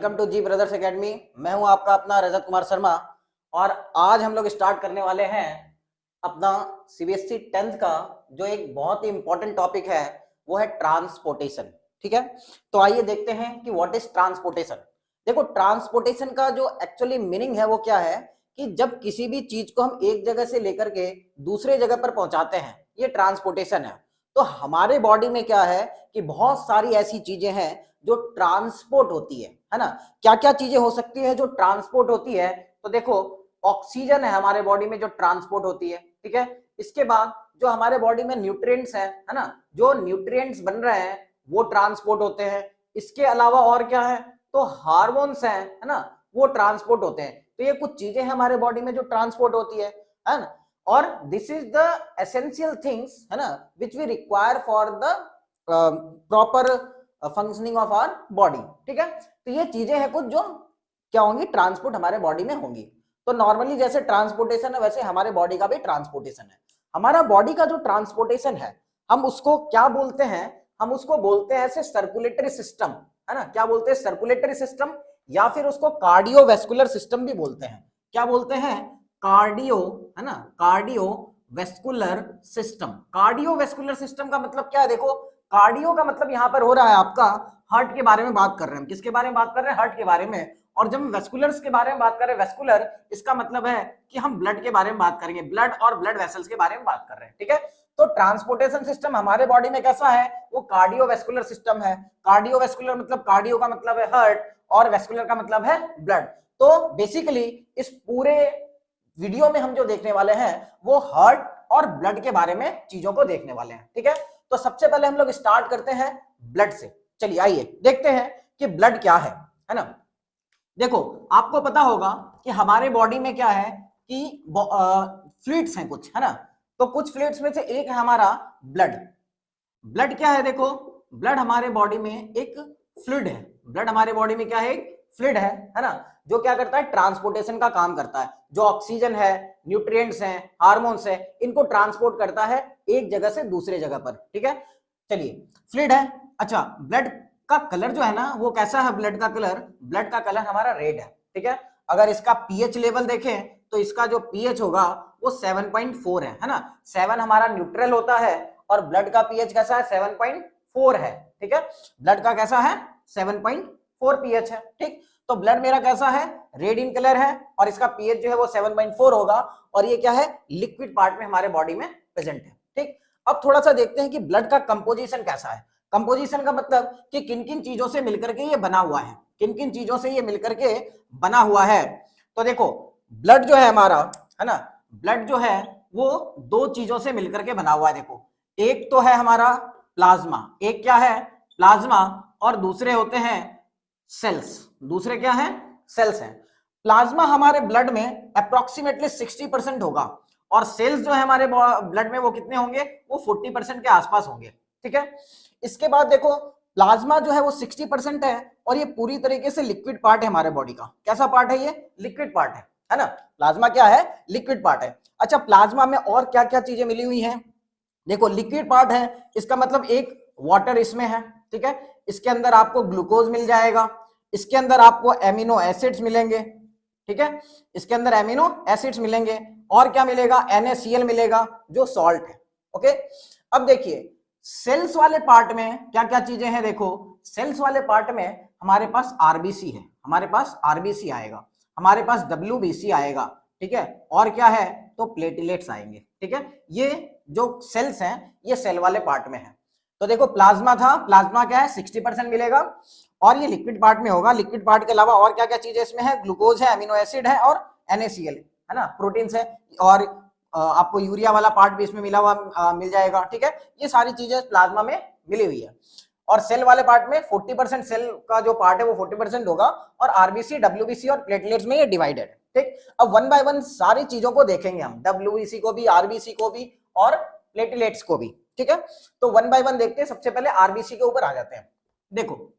Welcome to G brothers academy. मैं हूं आपका अपना रजत कुमार शर्मा और आज हम लोग स्टार्ट करने वाले हैं अपना सीबीएसई 10th का जो एक बहुत ही इंपॉर्टेंट टॉपिक है, वो है ट्रांसपोर्टेशन। ठीक है, तो आइए देखते हैं कि व्हाट इज ट्रांसपोर्टेशन। देखो, ट्रांसपोर्टेशन का जो एक्चुअली मीनिंग है वो क्या है कि जब किसी भी चीज को हम एक जगह से लेकर के दूसरे जगह पर पहुंचाते हैं, ये ट्रांसपोर्टेशन है। तो हमारे बॉडी में क्या है कि बहुत सारी ऐसी चीजें हैं जो ट्रांसपोर्ट होती है ना। क्या क्या चीजें हो सकती है जो ट्रांसपोर्ट होती है? तो देखो, ऑक्सीजन है हमारे बॉडी में जो ट्रांसपोर्ट होती है। ठीक है, इसके बाद जो हमारे बॉडी में न्यूट्रिएंट्स है ना, जो न्यूट्रिएंट्स बन रहे हैं वो ट्रांसपोर्ट होते हैं। इसके अलावा और क्या है, तो हार्मोन्स है ना, वो ट्रांसपोर्ट होते हैं। तो ये कुछ चीजें हैं हमारे बॉडी में जो ट्रांसपोर्ट होती है ना। और this is the essential things है ना which we require for the proper functioning of our body. ठीक है, तो ये चीजें हैं कुछ जो क्या होंगी, ट्रांसपोर्ट हमारे बॉडी में होंगी। तो नॉर्मली जैसे ट्रांसपोर्टेशन है वैसे हमारे बॉडी का भी ट्रांसपोर्टेशन है। हमारा बॉडी का जो ट्रांसपोर्टेशन है हम उसको क्या बोलते हैं, हम उसको बोलते हैं ऐसे सर्कुलेटरी सिस्टम, है ना। क्या बोलते हैं, सर्कुलेटरी सिस्टम, या फिर उसको कार्डियोवैस्कुलर सिस्टम भी बोलते हैं। क्या बोलते हैं, कार्डियो, है ना, कार्डियोवैस्कुलर सिस्टम। कार्डियोवैस्कुलर सिस्टम का मतलब क्या है, देखो कार्डियो का मतलब यहां पर हो रहा है आपका हार्ट के बारे में बात कर रहे हैं हम। किसके बारे में बात कर रहे हैं, हार्ट के बारे में। और जब हम वेस्कुलर्स के बारे में बात कर रहे हैं, वेस्कुलर इसका मतलब है कि हम ब्लड के बारे में बात करेंगे, ब्लड और ब्लड वेसल्स के बारे में बात कर रहे हैं। ठीक है, तो ट्रांसपोर्टेशन सिस्टम हमारे बॉडी में कैसा है, वो कार्डियोवैस्कुलर सिस्टम है। कार्डियोवैस्कुलर मतलब कार्डियो का मतलब है हार्ट और वेस्कुलर का मतलब है ब्लड। तो बेसिकली इस पूरे वीडियो में हम जो देखने वाले हैं वो हार्ट और ब्लड के बारे में चीजों को देखने वाले हैं। ठीक है, तो सबसे पहले हम लोग स्टार्ट करते हैं ब्लड से। चलिए आइए देखते हैं कि ब्लड क्या है ना। देखो, आपको पता होगा कि हमारे बॉडी में क्या है कि फ्लूइड्स हैं कुछ, है ना। तो कुछ फ्लूइड्स में से एक है हमारा ब्लड। ब्लड क्या है, देखो ब्लड हमारे बॉडी में एक फ्लूइड है। ब्लड हमारे बॉडी में क्या है, एक फ्लूइड है ना, जो क्या करता है, ट्रांसपोर्टेशन का काम करता है। जो ऑक्सीजन है, न्यूट्रिएंट्स हैं, हार्मोन्स है, इनको ट्रांसपोर्ट करता है एक जगह से दूसरे जगह पर। ठीक है, चलिए फ्लूइड है। अच्छा, ब्लड का कलर जो है ना वो कैसा है, ब्लड का कलर, ब्लड का कलर हमारा रेड है। ठीक है, अगर इसका पीएच लेवल देखें तो इसका जो पीएच होगा वो 7.4 है ना। 7 हमारा न्यूट्रल होता है और ब्लड का पीएच कैसा है, 7.4 है। ठीक है, ब्लड का कैसा है, 7.4 पीएच है। ठीक, तो ब्लड मेरा कैसा है, रेड इन कलर है और इसका पीएच जो है वो 7.4 होगा और ये क्या है, लिक्विड पार्ट में हमारे बॉडी में प्रेजेंट है। ठीक, अब थोड़ा सा देखते हैं कि ब्लड का कंपोजिशन कैसा है। कंपोजिशन का मतलब कि किन किन चीजों से मिलकर के ये बना हुआ है, किन किन चीजों से ये मिलकर के बना हुआ है। तो देखो, ब्लड जो है हमारा, है ना, ब्लड जो है वो दो चीजों से मिलकर के बना हुआ है। देखो, एक तो है हमारा प्लाज्मा, एक क्या है, प्लाज्मा, और दूसरे होते हैं सेल्स। दूसरे क्या है, सेल्स हैं। प्लाज्मा हमारे ब्लड में अप्रोक्सीमेटली 60% होगा और सेल्स जो है हमारे ब्लड में वो कितने होंगे, वो 40% के आसपास होंगे। ठीक है, इसके बाद देखो, प्लाज्मा जो है वो 60% है और ये पूरी तरीके से लिक्विड पार्ट है हमारे बॉडी का। कैसा पार्ट है ये, लिक्विड पार्ट है ना। प्लाज्मा क्या है, लिक्विड पार्ट है। अच्छा, प्लाज्मा में और क्या क्या चीजें मिली हुई हैं, देखो लिक्विड पार्ट है, इसका मतलब एक वाटर इसमें है। ठीक है, इसके अंदर आपको ग्लूकोज मिल जाएगा, इसके अंदर आपको एमिनो एसिड्स मिलेंगे। ठीक है, इसके अंदर एमिनो एसिड्स मिलेंगे और क्या मिलेगा, NaCl मिलेगा जो सॉल्ट है। ओके, अब देखिए सेल्स वाले पार्ट में क्या क्या चीजें हैं। देखो, सेल्स वाले पार्ट में हमारे पास आरबीसी है, हमारे पास आरबीसी आएगा, हमारे पास WBC आएगा। ठीक है, और क्या है, तो प्लेटलेट्स आएंगे। ठीक है, ये जो सेल्स हैं ये सेल वाले पार्ट में है। तो देखो, प्लाज्मा था, प्लाज्मा क्या है, 60% मिलेगा और ये लिक्विड पार्ट में होगा। लिक्विड पार्ट के अलावा और क्या क्या चीजें इसमें है, ग्लूकोज है, अमीनो एसिड है और NaCl है ना, प्रोटीन्स है, और आपको यूरिया वाला पार्ट भी इसमें मिला हुआ मिल जाएगा। ठीक है, ये सारी चीजें प्लाज्मा में मिली हुई है। और सेल वाले पार्ट में 40% सेल का जो पार्ट है वो 40% होगा और आरबीसी, WBC और प्लेटलेट्स में ये डिवाइडेड है। ठीक, अब वन बाय वन सारी चीजों को देखेंगे हम, WBC को भी, आरबीसी को भी और प्लेटलेट्स को भी। ठीक है, तो वन बाय वन देखते हैं। सबसे पहले आरबीसी के ऊपर आ जाते हैं। देखो,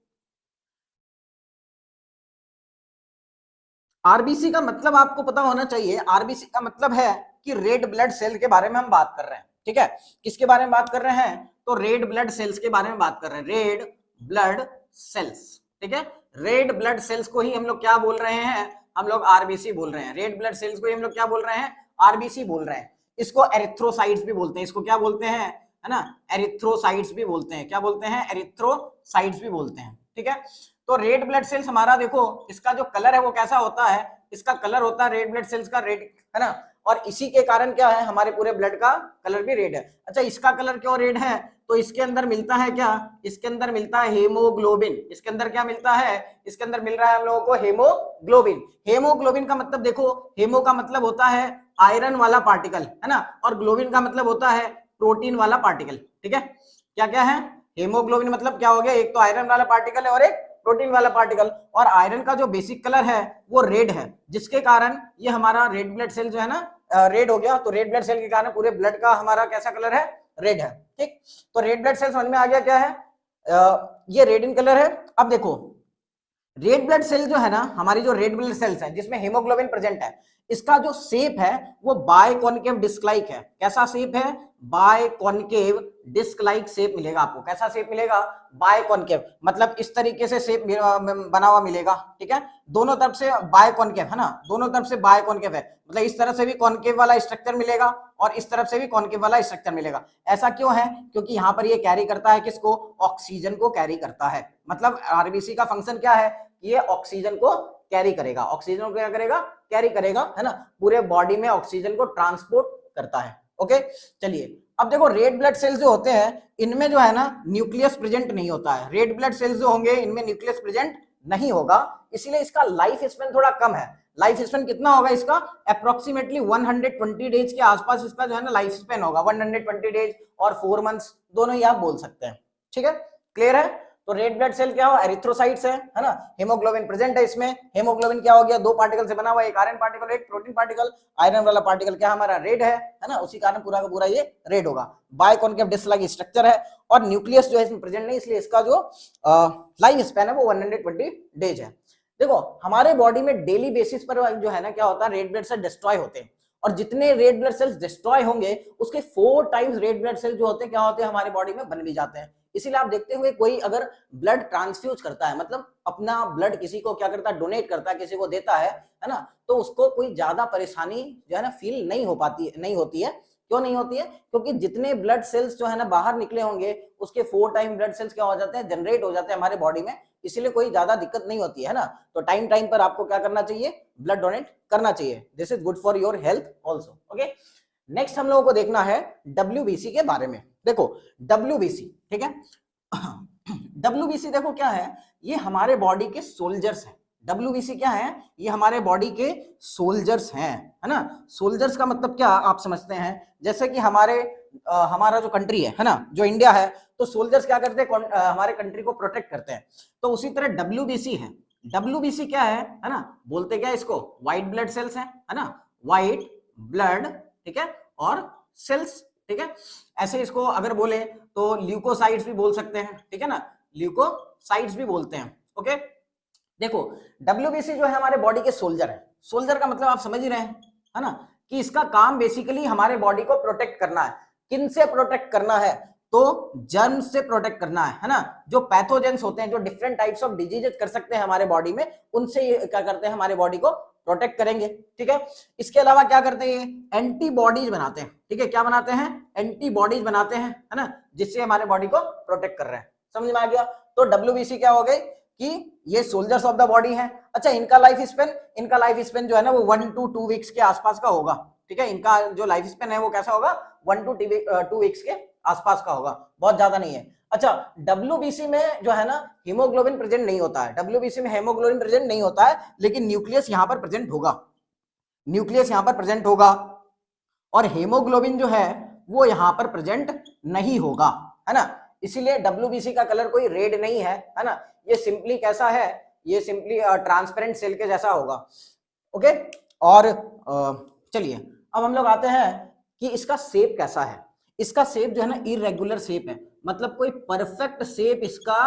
आरबीसी का मतलब आपको पता होना चाहिए। आरबीसी का मतलब है कि रेड ब्लड सेल के बारे में हम बात कर रहे हैं। ठीक है, किसके बारे में बात कर रहे हैं, तो रेड ब्लड सेल्स के बारे में बात कर रहे हैं, रेड ब्लड सेल्स। ठीक है, रेड ब्लड सेल्स को ही हम लोग क्या बोल रहे हैं, हम लोग आरबीसी बोल रहे हैं। रेड ब्लड सेल्स को ही हम लोग क्या बोल रहे हैं, आरबीसी बोल रहे हैं। इसको एरिथ्रोसाइट्स भी बोलते हैं, इसको क्या बोलते हैं, है ना, एरिथ्रोसाइट्स भी बोलते हैं। क्या बोलते हैं, एरिथ्रोसाइट्स भी बोलते हैं, ठीक है। तो रेड ब्लड सेल्स हमारा देखो, इसका जो कलर है वो कैसा होता है, इसका कलर होता है रेड ब्लड सेल्स का रेड, है ना, और इसी के कारण क्या है, हमारे पूरे ब्लड का कलर भी रेड है। अच्छा, इसका कलर क्यों रेड है, तो इसके अंदर मिलता है क्या, इसके अंदर मिलता है हेमोग्लोबिन। इसके अंदर क्या मिलता है, इसके अंदर मिल रहा है हम लोगों को हेमोग्लोबिन। हेमोग्लोबिन का मतलब देखो, हेमो का मतलब होता है आयरन वाला पार्टिकल, है ना, और ग्लोबिन का मतलब होता है प्रोटीन वाला पार्टिकल, ठीक है। क्या क्या है, हेमोग्लोबिन मतलब क्या हो गया, एक तो आयरन वाला पार्टिकल है और एक प्रोटीन वाला पार्टिकल। और आयरन का जो बेसिक कलर है वो रेड है, जिसके कारण ये हमारा रेड ब्लड सेल जो है ना रेड हो गया। तो रेड ब्लड सेल के कारण पूरे ब्लड का हमारा कैसा कलर है, रेड है, ठीक। तो रेड ब्लड सेल समझ में आ गया क्या है, ये रेड इन कलर है। अब देखो, रेड ब्लड सेल जो है ना, हमारी जो रेड ब्लड सेल्स है जिसमें हीमोग्लोबिन प्रेजेंट है, इसका जो शेप है वो बायकॉन्केव डिस्क लाइक है। कैसा शेप है, बायकॉन्केव डिस्क लाइक शेप मिलेगा आपको। कैसा शेप मिलेगा, बायकॉन्केव, मतलब इस तरीके से शेप बना हुआ मिलेगा, ठीक है। दोनों तरफ से बायकॉन्केव, है ना, दोनों तरफ से बायकॉन्केव है, मतलब इस तरफ से भी कॉन्केव वाला स्ट्रक्चर मिलेगा और इस तरफ से भी कॉन्केव वाला स्ट्रक्चर मिलेगा। ऐसा क्यों है, क्योंकि यहाँ पर ये कैरी करता है किसको, ऑक्सीजन को कैरी करता है। मतलब आरबीसी का फंक्शन क्या है, ये ऑक्सीजन को कैरी करेगा। ऑक्सीजन को क्या करेगा, कैरी करेगा, है ना, पूरे बॉडी में ऑक्सीजन को ट्रांसपोर्ट करता है। ओके, चलिए अब देखो, रेड ब्लड सेल्स जो होते हैं इनमें जो है ना न्यूक्लियस प्रेजेंट नहीं होता है। रेड ब्लड सेल्स जो होंगे इनमें न्यूक्लियस प्रेजेंट नहीं होगा, इसीलिए इसका लाइफ स्पेन थोड़ा कम है। लाइफ स्पेन कितना होगा इसका, अप्रोक्सीमेटली 120 डेज के आसपास इसका जो है ना लाइफ स्पेन होगा। 120 डेज और 4 मंथ्स दोनों ही आप बोल सकते हैं, ठीक है, क्लियर है। तो रेड ब्लड सेल क्या हो, एरिथ्रोसाइट्स है ना, हीमोग्लोबिन प्रेजेंट है इसमें। हीमोग्लोबिन क्या हो गया, दो पार्टिकल से बना हुआ, एक आयरन पार्टिकल एक प्रोटीन पार्टिकल। आयरन वाला पार्टिकल क्या हमारा रेड है ना, उसी कारण पूरा का पूरा ये रेड होगा। बायकॉन्केव डिस्क लाइक स्ट्रक्चर है और न्यूक्लियस जो है इसमें प्रेजेंट नहीं, इसलिए इसका जो लाइफ स्पैन है वो 120 डेज है। देखो, हमारे बॉडी में डेली बेसिस पर जो है ना क्या होता है, रेड ब्लड सेल डिस्ट्रॉय होते हैं, और जितने रेड ब्लड सेल्स डिस्ट्रॉय होंगे उसके 4 टाइम्स रेड ब्लड सेल जो होते हैं क्या होते हैं, हमारी बॉडी में बन भी जाते हैं। इसीलिए आप देखते हुए कोई अगर ब्लड ट्रांसफ्यूज करता है, मतलब अपना ब्लड किसी को क्या करता है, डोनेट करता है, किसी को देता है ना, तो उसको कोई ज्यादा परेशानी जो है ना फील नहीं होती है। क्यों नहीं होती है, क्योंकि जितने ब्लड सेल्स जो है ना बाहर निकले होंगे उसके 4 टाइम ब्लड सेल्स क्या हो जाते हैं, जनरेट हो जाते हैं हमारे बॉडी में, इसीलिए कोई ज्यादा दिक्कत नहीं होती है ना। तो टाइम टाइम पर आपको क्या करना चाहिए, ब्लड डोनेट करना चाहिए। This is good for your health also. Okay, next हम लोगों को देखना है WBC के बारे में। देखो WBC, ठीक है, WBC देखो क्या है, ये हमारे बॉडी के सोल्जर्स हैं। WBC क्या है, ये हमारे बॉडी के सोल्जर्स हैं, है ना। सोल्जर्स का मतलब क्या आप समझते हैं, जैसे कि हमारा जो कंट्री है ना, जो इंडिया है, तो सोल्जर्स क्या करते हैं, हमारे कंट्री को प्रोटेक्ट करते हैं। तो उसी तरह WBC है। WBC क्या है ना, बोलते क्या इसको, व्हाइट ब्लड सेल्स है ना, व्हाइट ब्लड, ठीक है, और सेल्स, ठीक है। ऐसे इसको अगर बोले तो ल्यूकोसाइट्स भी बोल सकते हैं, ठीक है ना, ल्यूकोसाइट्स भी बोलते हैं। ओके, देखो WBC जो है हमारे बॉडी के सोल्जर है। सोल्जर का मतलब आप समझ ही रहे हैं, है ना, कि इसका काम बेसिकली हमारे बॉडी को प्रोटेक्ट करना है। किन से प्रोटेक्ट करना है, तो जर्म से प्रोटेक्ट करना है ना। जो पैथोजेंस होते हैं, जो डिफरेंट टाइप्स ऑफ डिजीजेस कर सकते हैं हमारे बॉडी में, उनसे क्या करते हैं, हमारे बॉडी को प्रोटेक्ट करेंगे, ठीक है। इसके अलावा क्या करते हैं, एंटीबॉडीज बनाते हैं, ठीक है, क्या बनाते हैं, एंटीबॉडीज बनाते हैं, है ना, जिससे हमारे बॉडी को प्रोटेक्ट कर रहे हैं। समझ में आ गया। तो WBC क्या हो गई कि ये सोल्जर्स ऑफ द बॉडी हैं। अच्छा, इनका लाइफ स्पेन जो है ना वो 1 to 2 वीक्स के आसपास का होगा, ठीक है। इनका जो लाइफ स्पेन है वो कैसा होगा, 1 to 2 वीक्स के आसपास का होगा, बहुत ज्यादा नहीं है। अच्छा, WBC में जो है ना हीमोग्लोबिन प्रेजेंट नहीं होता है। WBC में हीमोग्लोबिन प्रेजेंट नहीं होता है, लेकिन न्यूक्लियस यहां पर प्रेजेंट होगा, और हीमोग्लोबिन जो है वो यहां पर प्रेजेंट नहीं होगा, है ना। इसीलिए WBC का कलर कोई रेड नहीं है ना, ये सिंपली कैसा है, ये सिंपली ट्रांसपेरेंट सेल के जैसा होगा। ओके, और चलिए अब हम लोग आते हैं कि इसका शेप कैसा है। इसका शेप जो है ना इरेगुलर शेप है, मतलब कोई परफेक्ट शेप इसका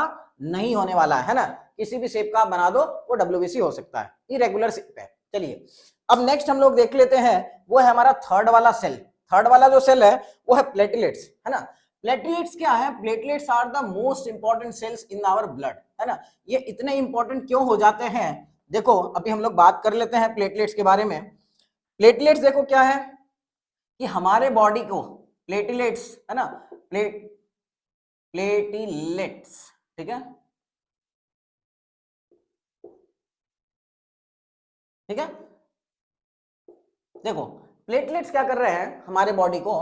नहीं होने वाला है ना। किसी भी शेप का बना दो वो WBC हो सकता है, इरेगुलर शेप है। चलिए अब नेक्स्ट हम लोग देख लेते हैं, वो है हमारा थर्ड वाला सेल। थर्ड वाला जो सेल है वो है प्लेटलेट्स, है ना। प्लेटलेट्स क्या है, platelets are the most important cells in our blood, है ना। ये इतने इंपॉर्टेंट क्यों हो जाते हैं, देखो अभी हम लोग बात कर लेते हैं प्लेटलेट्स के बारे में। प्लेटलेट्स देखो क्या है कि हमारे बॉडी को प्लेटलेट्स, है ना, प्लेटलेट्स, ठीक है, ठीक है। देखो प्लेटलेट्स क्या कर रहे हैं हमारे बॉडी को,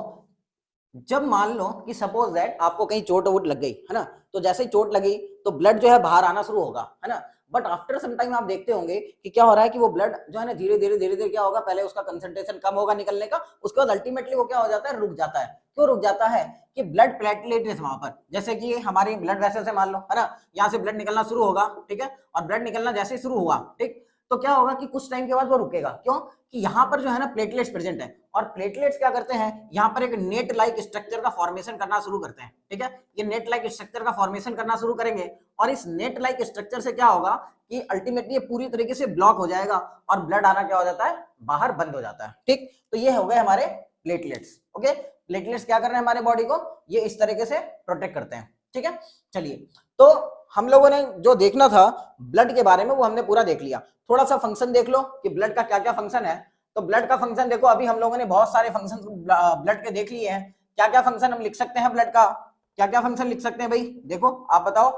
जब मान लो कि सपोज दैट आपको कहीं चोट वोट लग गई, है ना, तो जैसे ही चोट लगी तो ब्लड जो है बाहर आना शुरू होगा, है ना। बट आफ्टर सम टाइम आप देखते होंगे कि क्या हो रहा है कि वो ब्लड जो है ना धीरे धीरे क्या होगा, पहले उसका कंसंट्रेशन कम होगा निकलने का, उसके बाद अल्टीमेटली वो क्या हो जाता है, रुक जाता है। क्यों रुक जाता है कि ब्लड प्लेटलेट्स वहां पर, जैसे कि हमारी ब्लड वेसल से मान लो, है ना, यहाँ से ब्लड निकलना शुरू होगा, ठीक है, और ब्लड निकलना जैसे ही शुरू हुआ, ठीक, तो क्या होगा कि कुछ टाइम के बाद वो रुकेगा। क्यों कि यहाँ पर जो है ना प्लेटलेट्स प्रेजेंट है, और प्लेटलेट्स क्या करते हैं, यहाँ पर एक नेट लाइक स्ट्रक्चर का फॉर्मेशन करना शुरू करते हैं, ठीक है। ये नेट लाइक स्ट्रक्चर का फॉर्मेशन करना शुरू करेंगे, और इस नेट लाइक स्ट्रक्चर से क्या होगा कि अल्टीमेटली ये पूरी तरीके से ब्लॉक हो जाएगा और ब्लड आना क्या हो जाता है, बाहर बंद हो जाता है, ठीक। तो ये हो गए हमारे प्लेटलेट्स। ओके, प्लेटलेट्स क्या कर रहे हैं हमारे बॉडी को, ये इस तरीके से प्रोटेक्ट करते हैं, ठीक है। चलिए, तो हम लोगों ने जो देखना था ब्लड के बारे में वो हमने पूरा देख लिया। थोड़ा सा फंक्शन देख लो कि ब्लड का क्या क्या फंक्शन है। तो ब्लड का फंक्शन देखो, अभी हम लोगों ने बहुत सारे फंक्शन ब्लड के देख लिए हैं। क्या क्या फंक्शन हम लिख सकते हैं ब्लड का, क्या क्या फंक्शन लिख सकते हैं भाई, देखो आप बताओ।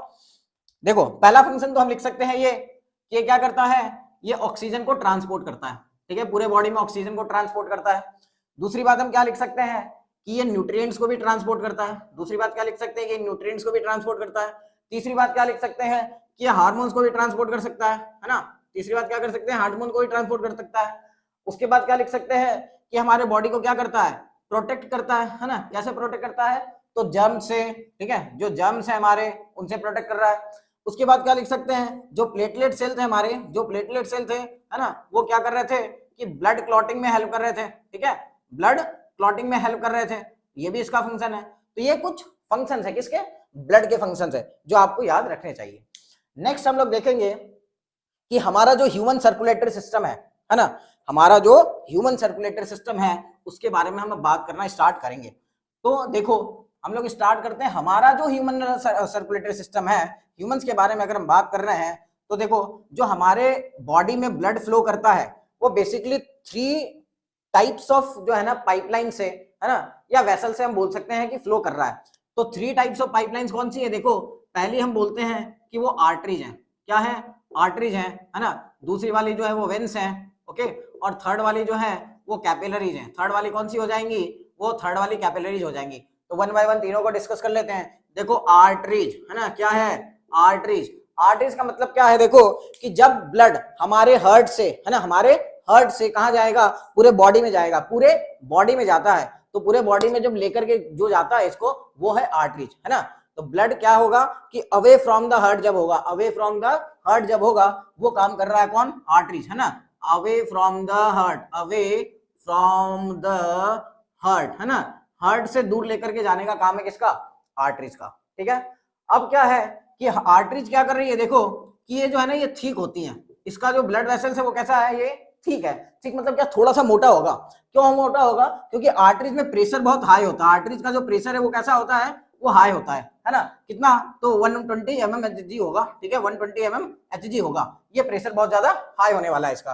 देखो पहला फंक्शन तो हम लिख सकते हैं ये क्या करता है, ये ऑक्सीजन को ट्रांसपोर्ट करता है, ठीक है, पूरे बॉडी में ऑक्सीजन को ट्रांसपोर्ट करता है। दूसरी बात हम क्या लिख सकते हैं कि ये न्यूट्रिएंट्स को भी ट्रांसपोर्ट करता है। दूसरी बात क्या लिख सकते हैं कि न्यूट्रिएंट्स को भी ट्रांसपोर्ट करता है। तीसरी बात क्या लिख सकते हैं कि हार्मोन्स को भी ट्रांसपोर्ट कर सकता है ना। तीसरी बात क्या कर सकते हैं, हार्मोन को भी ट्रांसपोर्ट कर सकता है। उसके बाद क्या लिख सकते हैं कि हमारे बॉडी को क्या करता है, प्रोटेक्ट करता है ना। कैसे प्रोटेक्ट करता है, तो जर्म से, ठीक है, जो जर्म्स है हमारे उनसे प्रोटेक्ट कर रहा है। उसके बाद क्या लिख सकते हैं, जो प्लेटलेट सेल थे हमारे, जो प्लेटलेट सेल थे, है ना, वो क्या कर रहे थे कि ब्लड क्लॉटिंग में हेल्प कर रहे थे, ठीक है, ब्लड क्लॉटिंग में हेल्प कर रहे थे। ये भी इसका फंक्शन है। तो ये कुछ फंक्शंस है किसके, ब्लड के फंक्शंस है, जो आपको याद रखने चाहिए। नेक्स्ट हम लोग देखेंगे कि हमारा जो ह्यूमन सर्कुलेटरी सिस्टम है ना, हमारा जो ह्यूमन सर्कुलेटरी सिस्टम है उसके बारे में हम बात करना स्टार्ट करेंगे। तो देखो हम लोग स्टार्ट करते हैं, हमारा जो ह्यूमन सर्कुलेटरी सिस्टम है, ह्यूमंस के बारे में अगर हम बात कर रहे हैं, तो देखो जो हमारे बॉडी में ब्लड फ्लो करता है वो बेसिकली 3 टाइप्स ऑफ जो है ना पाइपलाइन से, है ना, या वेसल से हम बोल सकते हैं कि फ्लो कर रहा है। तो 3 टाइप्स ऑफ पाइपलाइंस कौन सी है, देखो पहली हम बोलते हैं कि वो आर्टरीज हैं। क्या है, आर्टरीज हैं, है ना। दूसरी वाली जो है वो वेन्स हैं, ओके। और थर्ड वाली जो है वो कैपिलरीज हैं। थर्ड वाली कौन सी हो जाएंगी, वो थर्ड वाली कैपिलरीज हो जाएंगी। तो वन बाय वन तीनों को डिस्कस कर लेते हैं। देखो आर्टरीज, है ना, क्या है आर्टरीज। आर्टरीज का मतलब क्या है, देखो कि जब ब्लड हमारे हार्ट से, है ना, हमारे हार्ट से कहां जाएगा, पूरे बॉडी में जाएगा, पूरे बॉडी में जाता है। तो पूरे बॉडी में जब लेकर के जो जाता है इसको, वो है आर्टरीज, है ना। तो ब्लड क्या होगा कि अवे फ्रॉम द हार्ट जब होगा, अवे फ्रॉम द हार्ट जब होगा, वो काम कर रहा है कौन, आर्टरीज, है ना। Away from the heart, away from the heart, है ना, हार्ट से दूर लेकर के जाने का काम है किसका, आर्टरीज का, ठीक है। अब क्या है कि आर्टरीज क्या कर रही है, देखो कि ये जो है ना ये थिक होती है। इसका जो ब्लड वेसल्स है वो कैसा है, ये ठीक है। ठीक मतलब क्या, थोड़ा सा मोटा होगा। क्यों मोटा होगा, क्योंकि आर्टरीज में प्रेशर बहुत हाई होता है। आर्टरीज का जो प्रेशर है वो कैसा होता है, वो हाई होता है ना। कितना, तो 120 mmHg होगा, ठीक है, 120 mmHg होगा। ये प्रेशर बहुत ज्यादा हाई होने वाला है इसका,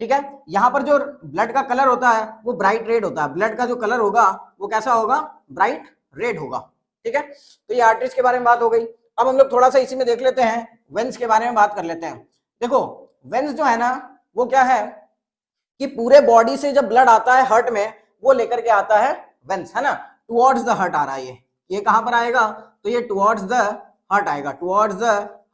ठीक है। यहाँ पर जो ब्लड का कलर होता है वो ब्राइट रेड होता है। ब्लड का जो कलर होगा वो कैसा होगा, ब्राइट रेड होगा, ठीक है। तो ये आर्टरीज के बारे में बात हो गई। अब हम लोग थोड़ा सा इसी में देख लेते हैं, वेन्स के बारे में बात कर लेते हैं। देखो वेन्स जो है ना वो क्या है कि पूरे बॉडी से जब ब्लड आता है हार्ट में, वो लेकर के आता है वेन्स, है ना, टुवर्ड्स द हार्ट आ रहा है। ये कहां पर आएगा, तो ये टुवर्ड्स द हार्ट आएगा, टुवर्ड्स द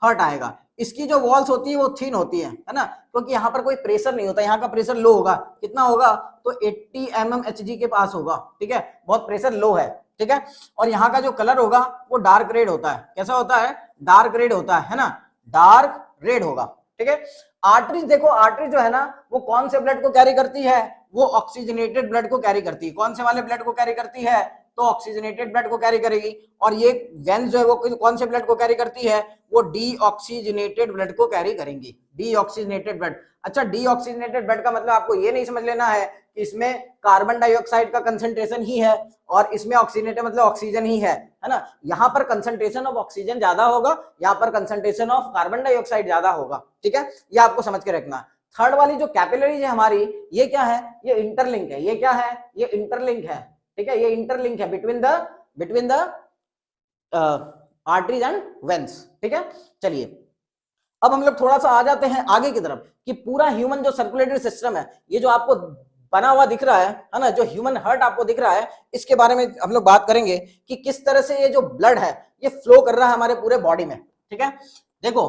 हार्ट आएगा। इसकी जो वॉल्स होती है वो थिन होती है ना, क्योंकि यहाँ पर कोई प्रेशर नहीं होता। यहाँ का प्रेशर लो होगा, कितना होगा, तो 80 mmHg के पास होगा, ठीक है, बहुत प्रेशर लो है, ठीक है। और यहाँ का जो कलर होगा वो डार्क रेड होता है। कैसा होता है, डार्क रेड होता है ना, डार्क रेड होगा, ठीक है। आर्टरीज देखो, आर्टरी जो है ना वो कौन से ब्लड को कैरी करती है, वो ऑक्सीजनेटेड ब्लड को कैरी करती है। कौन से वाले ब्लड को कैरी करती है, तो ऑक्सीजनेटेड ब्लड को कैरी करेगी। और ये वेन्स जो है वो कौन से ब्लड को कैरी करती है, वो डीऑक्सीजनेटेड ब्लड को कैरी करेंगी, डीऑक्सीजनेटेड ब्लड। अच्छा, डीऑक्सीजनेटेड ब्लड का मतलब आपको ये नहीं समझ लेना है कि इसमें कार्बन डाइऑक्साइड का कंसंट्रेशन ही है और इसमें ऑक्सीजनेटर मतलब ऑक्सीजन ही है ना। यहाँ पर कंसंट्रेशन ऑफ ऑक्सीजन ज्यादा होगा, यहाँ पर कंसंट्रेशन ऑफ कार्बन डाइऑक्साइड ज्यादा होगा, ठीक है, ये आपको समझ के रखना है। थर्ड वाली जो कैपिलरीज है हमारी, ये क्या है, ये इंटरलिंक है, ये क्या है, ये इंटरलिंक है, ठीक है, ये इंटरलिंक है between the arteries and veins, ठीक है। चलिए अब हम लोग थोड़ा सा आ जाते हैं आगे की तरफ कि पूरा ह्यूमन जो सर्कुलेटरी सिस्टम है, ये जो आपको बना हुआ दिख रहा है ना, जो ह्यूमन हार्ट आपको दिख रहा है, इसके बारे में हम लोग बात करेंगे कि किस तरह से ये जो ब्लड है ये फ्लो कर रहा है हमारे पूरे बॉडी में, ठीक है। देखो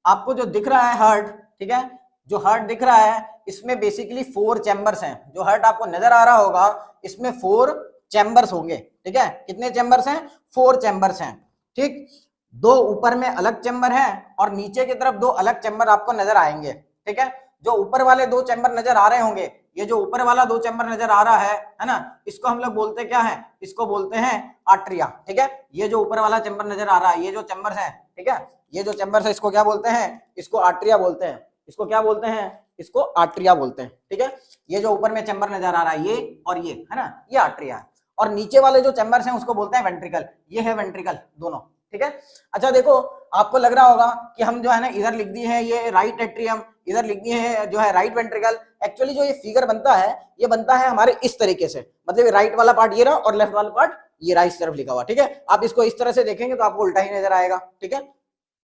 आपको जो दिख रहा है हार्ट, ठीक है, जो हार्ट दिख रहा है इसमें बेसिकली 4 चैम्बर्स हैं। जो हार्ट आपको नजर आ रहा होगा इसमें 4 चैम्बर्स होंगे, ठीक है। कितने चैम्बर्स हैं? 4 चैम्बर्स हैं, ठीक। 2 ऊपर में अलग चैम्बर है और नीचे की तरफ 2 अलग चैम्बर आपको नजर आएंगे, ठीक है। जो ऊपर वाले 2 चैम्बर नजर आ रहे होंगे, ये जो ऊपर वाला 2 चैम्बर नजर आ रहा है ना, इसको हम लोग बोलते क्या है, इसको बोलते हैं आर्टरिया, ठीक है। ये जो ऊपर वाला चैम्बर नजर आ रहा है, ये जो चैम्बर्स है, ठीक है, ये जो चैम्बर्स है इसको क्या बोलते हैं, इसको आर्टरिया बोलते हैं। इसको क्या बोलते हैं, इसको आर्टरिया बोलते हैं, ठीक है। ये जो ऊपर में चैम्बर नजर आ रहा है ये और ये है ना, ये आर्टरिया है। और नीचे वाले जो चैम्बर्स हैं उसको बोलते हैं वेंट्रिकल, ये है वेंट्रिकल दोनों, ठीक है। अच्छा देखो आपको लग रहा होगा कि हम जो है ना इधर लिख दिए है ये राइट एट्रियम, इधर लिख दिए है जो है राइट वेंट्रिकल। एक्चुअली जो ये फिगर बनता है ये बनता है हमारे इस तरीके से, मतलब ये राइट वाला पार्ट ये रहा और लेफ्ट वाला पार्ट ये रहा, इस तरफ लिखा हुआ, ठीक है। आप इसको इस तरह से देखेंगे तो आपको उल्टा ही नजर आएगा, ठीक है।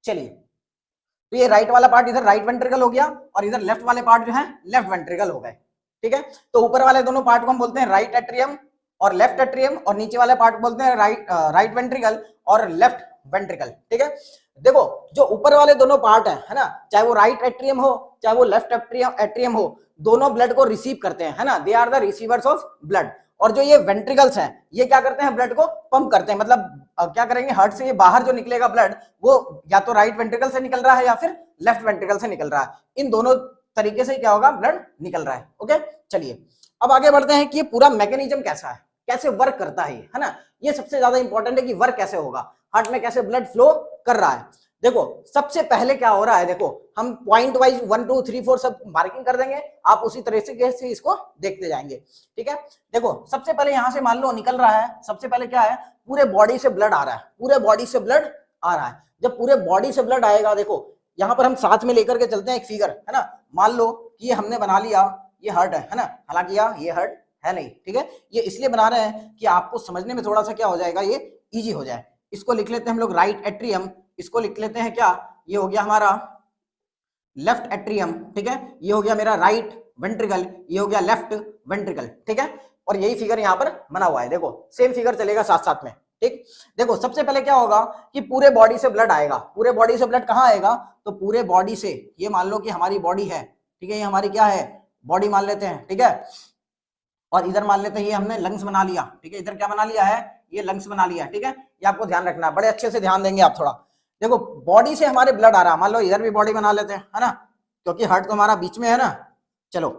चलिए तो ये राइट वाला पार्ट इधर राइट वेंट्रिकल हो गया और इधर लेफ्ट वाले पार्ट जो है लेफ्ट वेंट्रिकल हो गए, ठीक है। तो ऊपर वाले दोनों पार्ट को हम बोलते हैं राइट एट्रियम और लेफ्ट एट्रियम, और नीचे वाले पार्ट बोलते हैं राइट वेंट्रिकल और लेफ्ट वेंट्रिकल, ठीक है। देखो जो ऊपर वाले दोनों पार्ट है ना, चाहे वो राइट एट्रियम हो चाहे वो लेफ्ट एट्रियम हो, दोनों ब्लड को रिसीव करते हैं, है ना, they are the receivers of blood. और जो ये वेंट्रिकल्स हैं ये क्या करते हैं, ब्लड को पंप करते हैं, मतलब क्या करेंगे, हार्ट से ये बाहर जो निकलेगा ब्लड वो या तो राइट वेंट्रिकल से निकल रहा है या फिर लेफ्ट वेंट्रिकल से निकल रहा है, इन दोनों तरीके से क्या होगा, ब्लड निकल रहा है, ओके। चलिए अब आगे बढ़ते हैं कि ये पूरा मैकेनिज्म कैसा है, कैसे वर्क करता है ना, ये सबसे ज्यादा इंपॉर्टेंट है कि वर्क कैसे होगा, हार्ट में कैसे ब्लड फ्लो कर रहा है। देखो सबसे पहले क्या हो रहा है, देखो हम पॉइंट वाइज 1 2 3 4 सब मार्किंग कर देंगे, आप उसी तरह से इसको देखते जाएंगे, ठीक है। देखो सबसे पहले यहां से मान लो निकल रहा है, सबसे पहले क्या है, पूरे बॉडी से ब्लड आ रहा है, पूरे बॉडी से ब्लड आ रहा है। जब पूरे बॉडी से ब्लड आएगा, देखो यहाँ पर हम साथ में लेकर के चलते हैं एक फिगर, है ना। मान लो कि हमने बना लिया ये हार्ट है ना, हालांकि ये हार्ट है नहीं, ठीक है, ये इसलिए बना रहे हैं कि आपको समझने में थोड़ा सा क्या हो जाएगा, ये इजी हो जाए। इसको लिख लेते हैं हम लोग राइट एट्रियम, इसको लिख लेते हैं क्या, ये हो गया हमारा लेफ्ट एट्रियम, ठीक है, ये हो गया मेरा राइट वेंट्रिकल, ये हो गया लेफ्ट वेंट्रिकल, ठीक है। और यही फिगर यहाँ पर बना हुआ है, देखो सेम फिगर चलेगा साथ साथ में, ठीक। देखो सबसे पहले क्या होगा कि पूरे बॉडी से ब्लड आएगा, पूरे बॉडी से ब्लड कहाँ आएगा, तो पूरे बॉडी से, ये मान लो कि हमारी बॉडी है, ठीक है, ये हमारी क्या है, बॉडी मान लेते हैं, ठीक है। और इधर मान लेते हैं ये हमने लंग्स बना लिया, ठीक है, इधर क्या बना लिया है, ये लंग्स बना लिया, ठीक है। ये आपको ध्यान रखना है, बड़े अच्छे से ध्यान देंगे आप थोड़ा। देखो बॉडी से हमारे ब्लड आ रहा है, मान लो इधर भी बॉडी बना लेते हैं, है ना, क्योंकि हार्ट तो हमारा बीच में है ना। चलो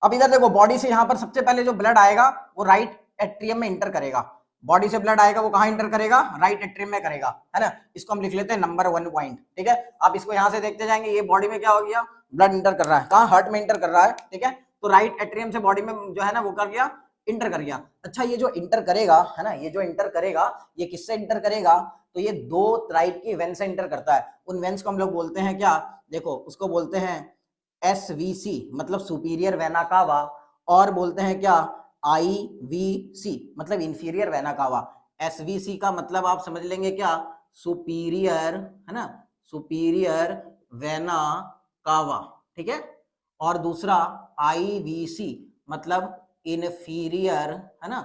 अब इधर देखो बॉडी से यहाँ पर सबसे पहले जो ब्लड आएगा वो राइट एट्रियम में इंटर करेगा, बॉडी से ब्लड आएगा वो कहाँ इंटर करेगा, राइट एट्रियम में करेगा, है ना। इसको हम लिख लेते हैं नंबर 1 पॉइंट, ठीक है। आप इसको यहाँ से देखते जाएंगे, ये बॉडी में क्या हो गया, ब्लड इंटर कर रहा है, कहाँ, हार्ट में इंटर कर रहा है, ठीक है। तो राइट एट्रियम से बॉडी में जो है ना वो कर गया, इंटर कर गया। अच्छा ये जो इंटर करेगा, है ना, ये जो इंटर करेगा ये किससे इंटर करेगा, तो ये 2 टाइप की वेन से इंटर करता है। उन वेन्स को हम लोग बोलते हैं क्या, देखो उसको बोलते हैं SVC मतलब सुपीरियर वेना कावा, और बोलते हैं क्या IVC मतलब इंफीरियर वेना कावा। SVC का मतलब आप समझ लेंगे क्या, सुपीरियर, है ना, सुपीरियर वेना कावा, ठीक है। और दूसरा IVC मतलब इन्फीरियर, है ना,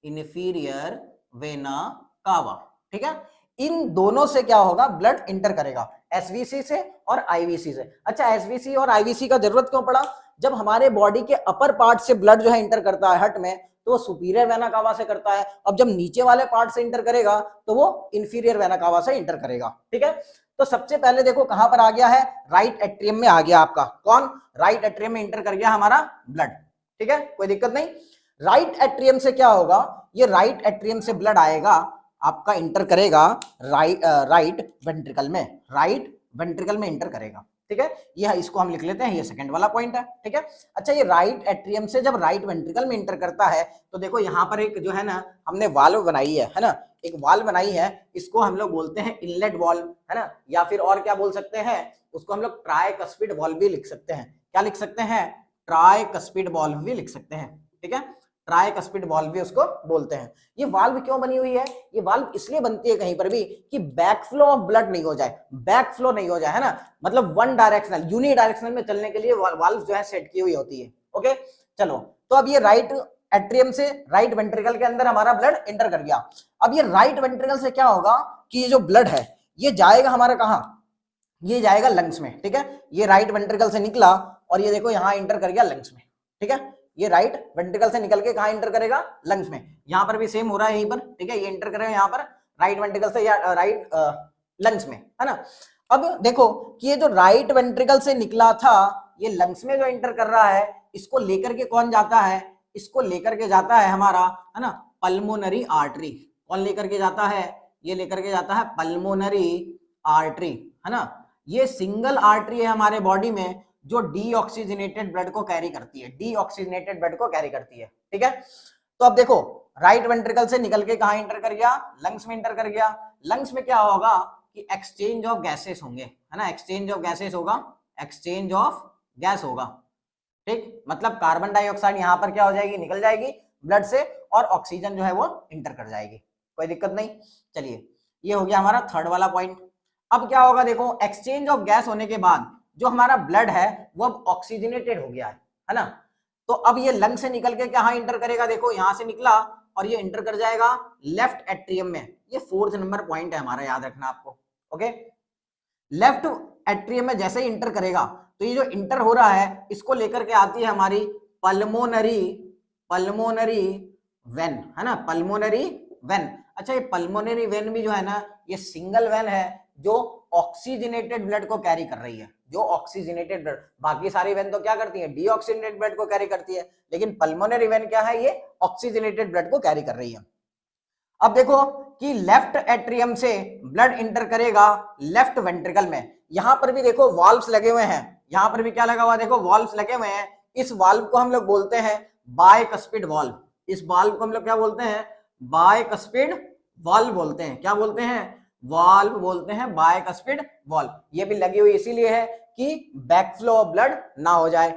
इन्फीरियर वेना कावा, ठीक है। इन दोनों से क्या होगा, ब्लड इंटर करेगा, SVC से और IVC से। अच्छा SVC और IVC का जरूरत क्यों पड़ा, जब हमारे बॉडी के अपर पार्ट से ब्लड जो है इंटर करता है हार्ट में तो वो सुपीरियर वेना कावा से करता है, अब जब नीचे वाले पार्ट से इंटर करेगा तो वो इंफीरियर वेना कावा से इंटर करेगा, ठीक है। तो सबसे पहले देखो कहां पर आ गया है, राइट एट्रियम में आ गया आपका, कौन, राइट एट्रियम में इंटर कर गया हमारा ब्लड, ठीक है, कोई दिक्कत नहीं। राइट एट्रियम से क्या होगा, ये राइट एट्रियम से ब्लड आएगा आपका, इंटर करेगा राइट वेंट्रिकल में, राइट वेंट्रिकल में इंटर करेगा, ठीक है, ये इसको हम लिख लेते हैं, ये सेकंड वाला पॉइंट है, ठीक है। अच्छा, ये राइट एट्रियम से जब राइट वेंट्रिकल में इंटर करता है तो देखो यहाँ पर एक जो है ना हमने वाल्व बनाई है ना, एक वाल्व बनाई है, इसको हम लोग बोलते हैं इनलेट वाल्व, है ना, या फिर और क्या बोल सकते हैं उसको हम लोग ट्राइकस्पिड वाल्व भी लिख सकते हैं। क्या लिख सकते हैं? ट्राइकस्पिड वाल्व भी लिख सकते हैं, ठीक है, ट्राइकस्पिड वाल्व भी उसको बोलते हैं। ये वाल्व क्यों बनी हुई है? ये वाल्व इसलिए बनती है कहीं पर भी कि बैक फ्लो ऑफ ब्लड नहीं हो जाए, बैक फ्लो नहीं हो जाए, है ना, मतलब वन डायरेक्शनल यूनि डायरेक्शनल में चलने के लिए वाल्व जो है सेट की हुई होती है। ओके, चलो, तो अब ये राइट एट्रियम से राइट वेंट्रिकल के अंदर हमारा ब्लड एंटर कर गया। अब ये राइट वेंट्रिकल से क्या होगा कि ये जो ब्लड है ये जाएगा हमारा कहाँ, ये जाएगा लंग्स में, ठीक है। ये राइट वेंट्रिकल से निकला और ये देखो यहाँ इंटर कर गया लंग्स में, ठीक है। ये राइट वेंट्रिकल से निकल के कहाँ इंटर करेगा? लंग्स में। यहाँ पर भी सेम हो रहा है यहीं पर, ठीक है, ये इंटर करेगा यहाँ पर राइट वेंट्रिकल से या राइट लंग्स में, है ना। अब देखो कि ये जो राइट वेंट्रिकल से निकला था ये लंग्स में जो इंटर कर रहा है, इसको लेकर के कौन जाता है? इसको लेकर के जाता है हमारा, है ना, पल्मोनरी आर्टरी। कौन लेकर के जाता है? ये लेकर के जाता है पल्मोनरी आर्टरी, है ना। ये सिंगल आर्टरी है हमारे बॉडी में जो डीऑक्सीजनेटेड ब्लड को कैरी करती है, डीऑक्सीजनेटेड ब्लड को कैरी करती है, ठीक है। तो अब देखो राइट वेंट्रिकल से निकल के कहां इंटर कर गया? लंग्स में इंटर कर गया। लंग्स में क्या होगा कि एक्सचेंज ऑफ गैसेस होंगे, है ना, एक्सचेंज ऑफ गैसेस होगा, एक्सचेंज ऑफ गैस होगा, ठीक, मतलब कार्बन डाइऑक्साइड यहां पर क्या हो जाएगी? निकल जाएगी ब्लड से और ऑक्सीजन जो है वो इंटर कर जाएगी, कोई दिक्कत नहीं। चलिए, ये हो गया हमारा थर्ड वाला पॉइंट। अब क्या होगा देखो, एक्सचेंज ऑफ गैस होने के बाद जो हमारा ब्लड है वो अब ऑक्सीजनेटेड हो गया है ना। तो अब ये लंग से निकल के कहां इंटर करेगा? देखो यहां से निकला और ये इंटर कर जाएगा लेफ्ट एट्रियम में। ये फोर्थ नंबर पॉइंट है हमारा, याद रखना आपको। ओके, लेफ्ट एट्रियम में जैसे ही इंटर करेगा तो ये जो इंटर हो रहा है इसको लेकर के आती है हमारी पल्मोनरी वेन, है ना, पल्मोनरी वेन। अच्छा, ये पल्मोनरी वेन भी जो है ना ये सिंगल वेन है जो ऑक्सीजनेटेड ब्लड को कैरी कर रही है, जो ऑक्सीजनेटेड ब्लड। बाकी सारी वेन तो क्या करती है? डीऑक्सीजनेटेड ब्लड को कैरी करती है, लेकिन पल्मोनरी वेन क्या है? ये ऑक्सीजनेटेड ब्लड को कैरी कर रही है। अब देखो कि लेफ्ट एट्रियम से ब्लड इंटर करेगा लेफ्ट वेंट्रिकल में। यहां पर भी देखो वाल्व्स लगे हुए हैं, यहां पर भी क्या लगा हुआ? देखो वाल्व्स लगे हुए हैं। इस वाल्व को हम लोग बोलते हैं बायकस्पिड वाल्व। इस वाल्व को हम लोग क्या बोलते हैं? बायकस्पिड वाल्व बोलते हैं। क्या बोलते हैं? वाल्व बोलते हैं, बायकस्पिड वाल्व। ये भी लगी हुई इसीलिए है कि बैक फ्लो ऑफ ब्लड ना हो जाए।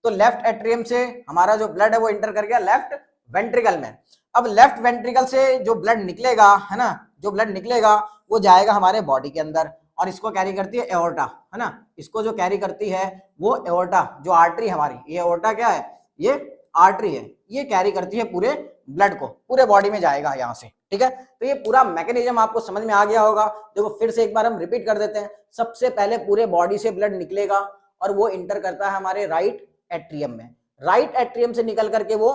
तो लेफ्ट एट्रियम से हमारा जो ब्लड है वो इंटर कर गया लेफ्ट वेंट्रिकल में। अब लेफ्ट वेंट्रिकल से जो ब्लड निकलेगा, है ना, जो ब्लड निकलेगा वो जाएगा हमारे बॉडी के अंदर और इसको कैरी करती है एओर्टा, है ना। इसको जो कैरी करती है वो एओर्टा, जो आर्टरी हमारी, ये एओर्टा क्या है? ये आर्टरी है, ये कैरी करती है पूरे ब्लड को, पूरे बॉडी में जाएगा यहाँ से, ठीक है। तो ये पूरा मैकेनिज्म आपको समझ में आ गया होगा। देखो फिर से एक बार हम रिपीट कर देते हैं। सबसे पहले पूरे बॉडी से ब्लड निकलेगा और वो इंटर करता है हमारे राइट एट्रियम में। राइट एट्रियम से निकल करके वो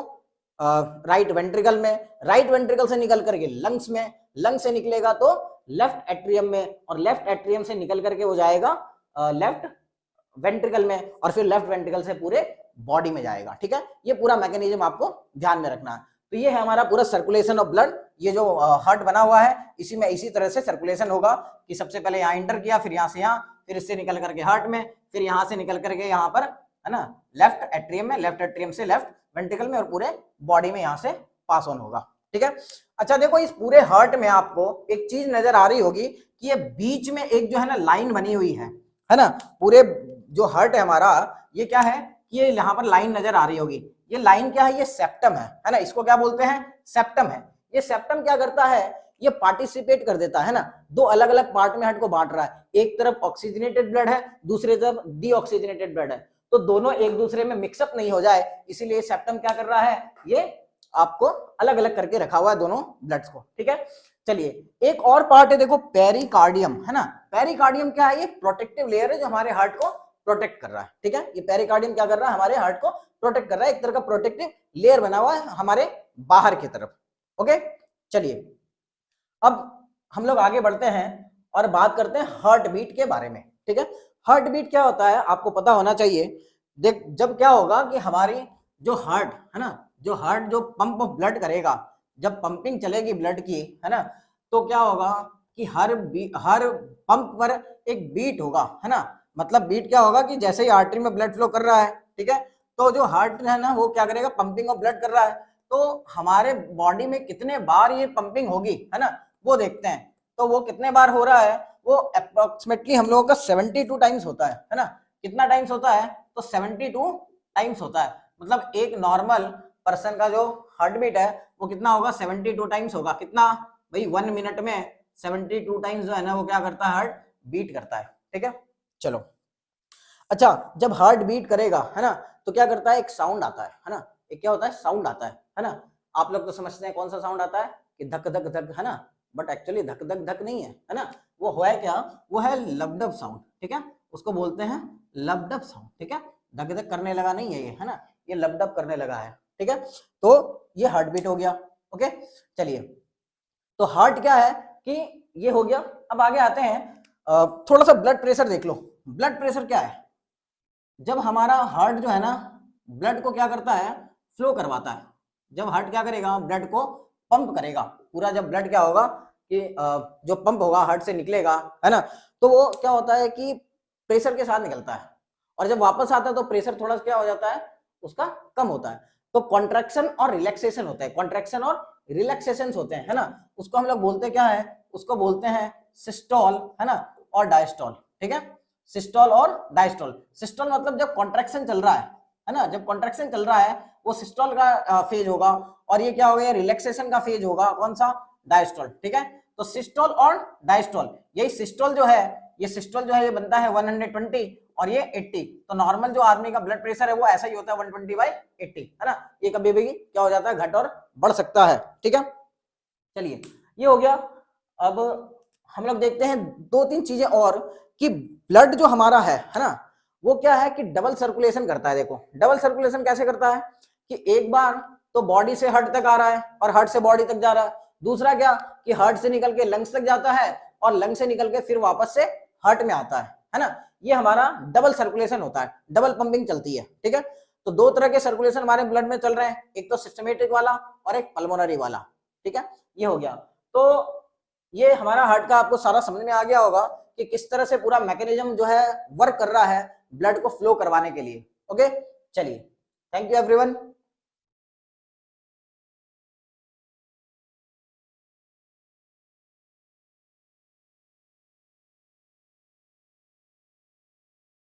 राइट वेंट्रिकल में, राइट वेंट्रिकल से निकल करके लंग्स में, लंग्स से निकलेगा तो लेफ्ट एट्रियम में, और लेफ्ट एट्रियम से निकल करके वो जाएगा लेफ्ट वेंट्रिकल में, और फिर लेफ्ट वेंट्रिकल से पूरे बॉडी में जाएगा, ठीक है। ये पूरा मैकेनिज्म आपको ध्यान में रखना है। तो ये है हमारा पूरा सर्कुलेशन ऑफ ब्लड। ये जो हार्ट बना हुआ है इसी में इसी तरह से सर्कुलेशन होगा कि सबसे पहले यहाँ इंटर किया, फिर यहाँ से यहाँ, फिर इससे निकल करके हार्ट में, फिर यहाँ से निकल करके यहाँ पर, है ना, लेफ्ट एट्रियम में, लेफ्ट एट्रियम से लेफ्ट वेंट्रिकल में, और पूरे बॉडी में यहाँ से पास ऑन होगा, ठीक है। अच्छा देखो, इस पूरे हार्ट में आपको एक चीज नजर आ रही होगी कि ये बीच में एक जो है ना लाइन बनी हुई है ना। पूरे जो हार्ट है हमारा, ये क्या है कि ये यहाँ पर लाइन नजर आ रही होगी। ये लाइन क्या है? ये सेप्टम है ना। इसको क्या बोलते हैं? सेप्टम है। ये सेप्टम क्या करता है? ये पार्टिसिपेट कर देता है ना, दो अलग अलग पार्ट में हार्ट को बांट रहा है। एक तरफ ऑक्सीजनेटेड ब्लड है, दूसरी तरफ डीऑक्सीजनेटेड ब्लड है, तो दोनों एक दूसरे में मिक्सअप नहीं हो जाए, इसीलिए सेप्टम क्या कर रहा है? ये आपको अलग अलग करके रखा हुआ है दोनों ब्लड्स को, ठीक है। चलिए, एक और पार्ट है देखो, पेरिकार्डियम, है ना। पेरिकार्डियम क्या है? ये प्रोटेक्टिव लेयर है जो हमारे हार्ट को प्रोटेक्ट कर रहा है, ठीक है। ये पेरिकार्डियम क्या कर रहा है? हमारे हार्ट को प्रोटेक्ट कर रहा है, एक तरह का प्रोटेक्टिव लेयर बना हुआ है हमारे बाहर की तरफ। ओके, चलिए अब हम लोग आगे बढ़ते हैं और बात करते हैं हार्ट बीट के बारे में, ठीक है। हार्ट बीट क्या होता है आपको पता होना चाहिए। देख, जब क्या होगा कि हमारी जो हार्ट है ना, जो हार्ट जो पंप ऑफ ब्लड करेगा, जब पंपिंग चलेगी ब्लड की, है ना, तो क्या होगा कि हर पंप पर एक बीट होगा, है ना। मतलब बीट क्या होगा कि जैसे ही आर्टरी में ब्लड फ्लो कर रहा है, ठीक है, तो जो हार्ट है ना वो क्या करेगा, पंपिंग ऑफ ब्लड कर रहा है, तो हमारे बॉडी में कितने बार ये पंपिंग होगी, है ना, वो देखते हैं। तो वो कितने बार हो रहा है, वो अप्रोक्सीमेटली हम लोगों का 72 टाइम्स होता है ना। कितना टाइम्स होता है, तो 72 टाइम्स होता है। मतलब एक नॉर्मल पर्सन का जो हार्ट बीट है वो कितना होगा, 72 टाइम्स होगा। कितना भाई, 1 मिनट में 72 टाइम्स जो है ना वो क्या करता है, हार्ट बीट करता है, ठीक है। चलो, अच्छा, जब हार्ट बीट करेगा, है ना, तो क्या करता है, एक साउंड आता है ना, एक क्या होता है, साउंड आता है ना। आप लोग तो समझते हैं कौन सा साउंड आता है, कि धक धक धक, है ना, बट एक्चुअली धक धक धक नहीं है ना, वो है क्या, वो है लबडब साउंड, ठीक है, उसको बोलते हैं लबडब साउंड, ठीक है। धक धक करने लगा नहीं है ये, है ना, ये लबडब करने लगा है, ठीक है। तो ये हार्ट बीट हो गया, ओके। चलिए, तो हार्ट क्या है कि ये हो गया। अब आगे आते हैं, थोड़ा सा ब्लड प्रेशर देख लो। ब्लड प्रेशर क्या है, जब हमारा हार्ट जो है ना ब्लड को क्या करता है, फ्लो करवाता है। जब हार्ट क्या करेगा, ब्लड को पंप करेगा पूरा। जब ब्लड क्या होगा कि जो पंप होगा हार्ट से निकलेगा, है ना, तो वो क्या होता है कि प्रेशर के साथ निकलता है, और जब वापस आता है तो प्रेशर थोड़ा क्या हो जाता है, उसका कम होता है। तो कॉन्ट्रैक्शन और रिलैक्सेशन होता है, कॉन्ट्रैक्शन और रिलैक्सेशन होते हैं, है ना। उसको हम लोग बोलते क्या है, उसको बोलते हैं सिस्टोल, है ना, और डायस्टोल, ठीक है। सिस्टोल और डायस्टोल। सिस्टोल मतलब जब कॉन्ट्रैक्शन चल रहा है ना, जब कॉन्ट्रैक्शन चल रहा है वो सिस्टोल का फेज होगा, और ये क्या हो गया, रिलैक्सेशन का फेज होगा, कौन सा, डायस्टोल, ठीक है। तो सिस्टोल और डायस्टोल, यही सिस्टोल जो है, ये सिस्टोल जो है ये बनता है 120 और ये 80। तो नॉर्मल जो आदमी का ब्लड प्रेशर है वो ऐसा ही होता है 120/80, है ना। ये कभी भी क्या हो जाता है, घट और बढ़ सकता है, ठीक है। चलिए, ये हो गया। अब हम लोग देखते हैं 2-3 चीजें और, कि ब्लड जो हमारा है ना, वो क्या है कि डबल सर्कुलेशन करता है। देखो डबल सर्कुलेशन कैसे करता है, कि एक बार तो बॉडी से हार्ट तक आ रहा है और हार्ट से बॉडी तक जा रहा है। दूसरा क्या, कि हार्ट से निकल के लंग्स तक जाता है और लंग से निकल के फिर वापस से हार्ट में आता है ना। ये हमारा डबल सर्कुलेशन होता है, डबल पंपिंग चलती है, ठीक है। तो 2 तरह के सर्कुलेशन हमारे ब्लड में चल रहे हैं, एक तो सिस्टमेटिक वाला और एक पल्मोनरी वाला, ठीक है। ये हो गया। तो ये हमारा हार्ट का आपको सारा समझ में आ गया होगा कि किस तरह से पूरा मैकेनिज्म जो है वर्क कर रहा है ब्लड को फ्लो करवाने के लिए, ओके। चलिए, थैंक यू एवरीवन।